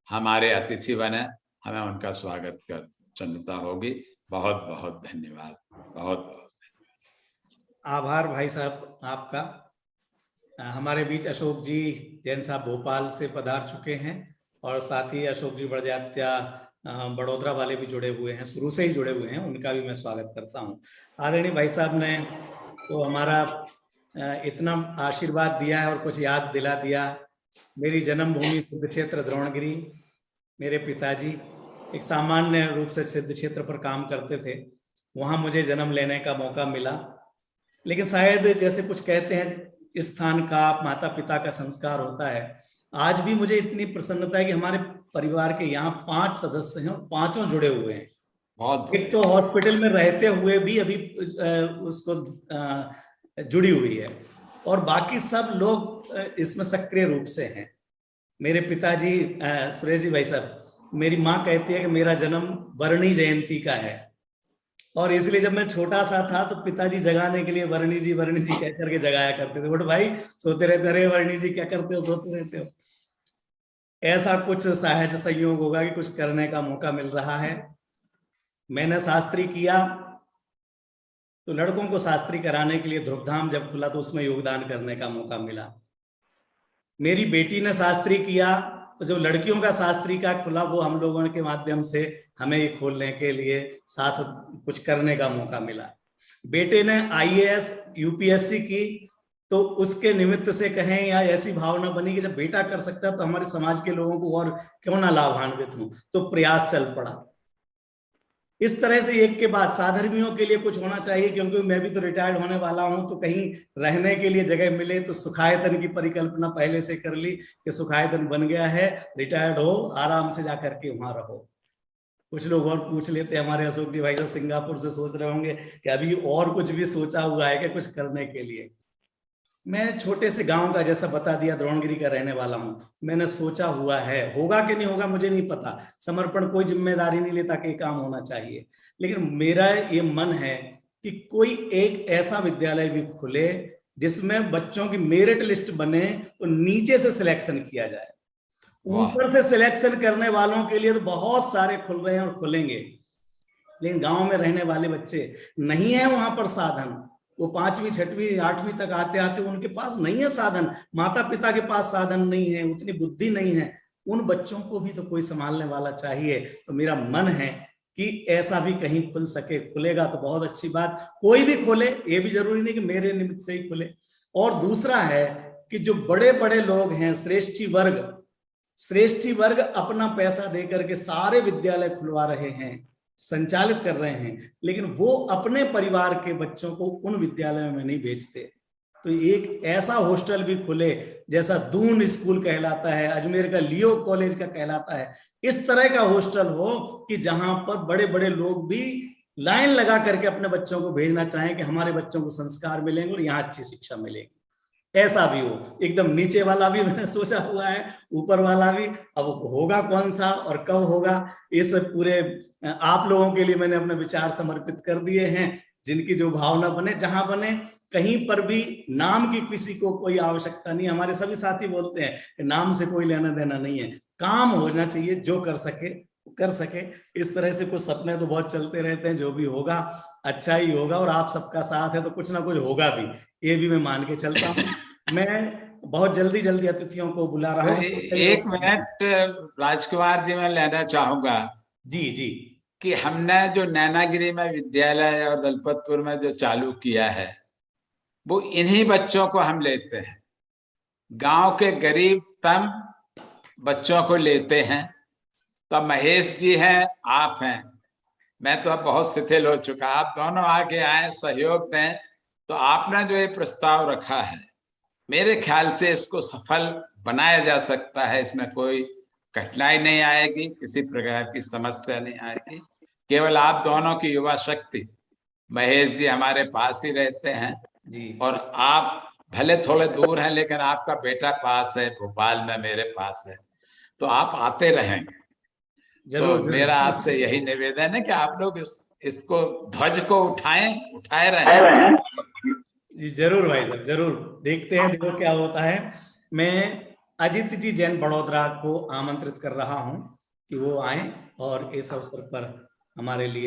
हमारे अतिथि बने, हमें उनका स्वागत कर चलता होगी। बहुत बहुत धन्यवाद, बहुत बहुत आभार भाई साहब आपका। हमारे बीच अशोक जी जैन साहब भोपाल से पधार चुके हैं और साथ ही अशोक जी बड़जात्या बड़ोदरा वाले भी जुड़े हुए हैं, शुरू से ही जुड़े हुए हैं, उनका भी मैं स्वागत करता हूं। आदरणीय भाई साहब ने तो हमारा इतना आशीर्वाद दिया है और कुछ याद दिला दिया। मेरी जन्मभूमि सिद्ध क्षेत्र द्रोणगिरी, मेरे पिताजी एक सामान्य रूप से सिद्ध क्षेत्र पर काम करते थे, वहां मुझे जन्म लेने का मौका मिला। लेकिन शायद जैसे कुछ कहते हैं इस स्थान का माता पिता का संस्कार होता है। आज भी मुझे इतनी प्रसन्नता है कि हमारे परिवार के यहाँ 5 सदस्य हैं और पांचों जुड़े हुए हैं। बहुत एक तो हॉस्पिटल में रहते हुए भी अभी उसको जुड़ी हुई है और बाकी सब लोग इसमें सक्रिय रूप से हैं। मेरे पिताजी सुरेश जी भाई साहब, मेरी माँ कहती है कि मेरा जन्म वर्णी जयंती का है और इसलिए जब मैं छोटा सा था तो पिताजी जगाने के लिए वर्णी जी कह करके जगाया करते थे। बोले भाई सोते रहते, अरे वर्णी जी क्या करते हो, सोते रहते हो। ऐसा कुछ सहज संयोग होगा कि कुछ करने का मौका मिल रहा है। मैंने शास्त्री किया तो लड़कों को शास्त्री कराने के लिए ध्रुवधाम जब खुला तो उसमें योगदान करने का मौका मिला। मेरी बेटी ने शास्त्री किया तो जो लड़कियों का शास्त्री का खुला वो हम लोगों के माध्यम से हमें ये खोलने के लिए साथ कुछ करने का मौका मिला। बेटे ने आईएएस यूपीएससी की तो उसके निमित्त से कहें या ऐसी भावना बनी कि जब बेटा कर सकता है तो हमारे समाज के लोगों को और क्यों ना लाभान्वित हूं, तो प्रयास चल पड़ा। इस तरह से एक के बाद साधर्मियों के लिए कुछ होना चाहिए, क्योंकि मैं भी तो रिटायर्ड होने वाला हूं, तो कहीं रहने के लिए जगह मिले तो सुखायतन की परिकल्पना पहले से कर ली कि सुखायतन बन गया है, रिटायर्ड हो आराम से जाकर के वहां रहो। कुछ लोग और पूछ लेते हैं, हमारे अशोक जी भाई तो सिंगापुर से सोच रहे होंगे कि अभी और कुछ भी सोचा हुआ है कि कुछ करने के लिए। मैं छोटे से गांव का, जैसा बता दिया, द्रोणगिरी का रहने वाला हूं। मैंने सोचा हुआ है, होगा कि नहीं होगा मुझे नहीं पता, समर्पण कोई जिम्मेदारी नहीं लेता कि काम होना चाहिए, लेकिन मेरा ये मन है कि कोई एक ऐसा विद्यालय भी खुले जिसमें बच्चों की मेरिट लिस्ट बने तो नीचे से सिलेक्शन किया जाए। ऊपर से सिलेक्शन करने वालों के लिए तो बहुत सारे खुल रहे हैं और खुलेंगे, लेकिन गांव में रहने वाले बच्चे नहीं है वहां पर साधन। वो 5वीं 6वीं 8वीं तक आते आते उनके पास नहीं है साधन, माता पिता के पास साधन नहीं है, उतनी बुद्धि नहीं है। उन बच्चों को भी तो कोई संभालने वाला चाहिए। तो मेरा मन है कि ऐसा भी कहीं खुल सके। खुलेगा तो बहुत अच्छी बात, कोई भी खोले, ये भी जरूरी नहीं कि मेरे निमित्त से ही खुले। और दूसरा है कि जो बड़े बड़े लोग हैं, श्रेष्ठी वर्ग अपना पैसा देकर के सारे विद्यालय खुलवा रहे हैं, संचालित कर रहे हैं, लेकिन वो अपने परिवार के बच्चों को उन विद्यालयों में नहीं भेजते। तो एक ऐसा हॉस्टल भी खुले जैसा दून स्कूल कहलाता है, अजमेर का लियो कॉलेज का कहलाता है, इस तरह का हॉस्टल हो कि जहां पर बड़े बड़े लोग भी लाइन लगा करके अपने बच्चों को भेजना चाहें कि हमारे बच्चों को संस्कार मिलेंगे और यहाँ अच्छी शिक्षा मिलेगी। ऐसा भी हो, एकदम नीचे वाला भी मैंने सोचा हुआ है, ऊपर वाला भी। अब होगा कौन सा और कब होगा, इस पूरे आप लोगों के लिए मैंने अपने विचार समर्पित कर दिए हैं। जिनकी जो भावना बने, जहां बने, कहीं पर भी नाम की किसी को कोई आवश्यकता नहीं। हमारे सभी साथी बोलते हैं कि नाम से कोई लेना देना नहीं है, काम होना चाहिए, जो कर सके कर सके। इस तरह से कुछ सपने तो बहुत चलते रहते हैं, जो भी होगा अच्छा ही होगा, और आप सबका साथ है तो कुछ ना कुछ होगा भी, ये भी मैं मान के चलता हूँ। मैं बहुत जल्दी जल्दी अतिथियों को बुला रहा हूँ। एक मिनट राजकुमार जी मैं लेना चाहूंगा। जी जी। कि हमने जो नैनागिरी में विद्यालय और दलपतपुर में जो चालू किया है, वो इन्हीं बच्चों को हम लेते हैं, गांव के गरीबतम बच्चों को लेते हैं। तो महेश जी हैं, आप हैं, मैं तो अब बहुत शिथिल हो चुका, आप दोनों आगे आए, सहयोग दें। तो आपने जो ये प्रस्ताव रखा है, मेरे ख्याल से इसको सफल बनाया जा सकता है। इसमें कोई कठिनाई नहीं आएगी, किसी प्रकार की समस्या नहीं आएगी। केवल आप दोनों की युवा शक्ति, महेश जी हमारे पास ही रहते हैं जी। और आप भले थोड़े दूर हैं, लेकिन आपका बेटा पास है, भोपाल में मेरे पास है, तो आप आते रहेंगे। जरूर, तो मेरा आपसे यही निवेदन है कि आप लोग इसको ध्वज को उठाए रहें। जी जरूर भाई साहब, जरूर देखते हैं, देखो क्या होता है। मैं अजित जी जैन बड़ोदरा को आमंत्रित कर रहा हूं कि वो आए और इस अवसर पर हमारे लिए